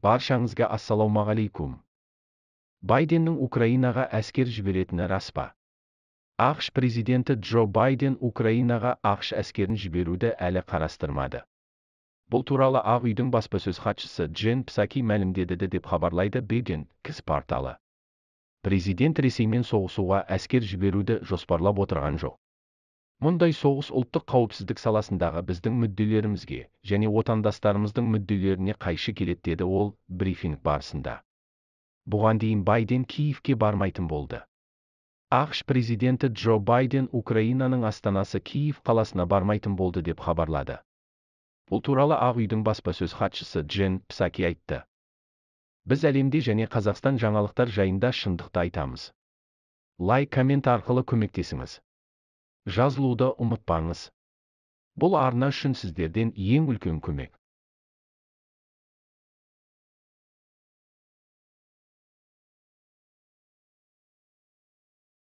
Баршаңызға ассалаумағалейкум. Байденнің Украинаға әскер жіберетіні рас па? ақш президенті Джо Байден Украинаға ақш әскерін жіберуді әлі қарастырмады. Бұл туралы Ақ үйдің баспасөз хатшысы Джен Псаки мәлімдеді деп хабарлайды Байден порталы. Президент Ресеймен соғысуға әскер жіберуді жоспарлап отырған жоқ. Мұндай соғыс ұлттық қауіпсіздік саласындағы біздің мүдделерімізге және отандастарымыздың мүдделеріне қайшы келеді деді ол брифинг барысында. Бұған дейін Байден Киевке бармайтын болды. ақш президенті Джо Байден Украинаның астанасы Киев қаласына бармайтын болды деп хабарлады. Бұл туралы Ақ үйдің баспасөз хатшысы Джен Псаки айтты. Біз әлемде және Қазақстан жаңалықтар жайында шындықты айтамыз. Лайк, коммент арқылы көмектесіңіз. Жазылуды ұмытпаңыз. Бұл арна үшін сіздерден ең үлкен көмек.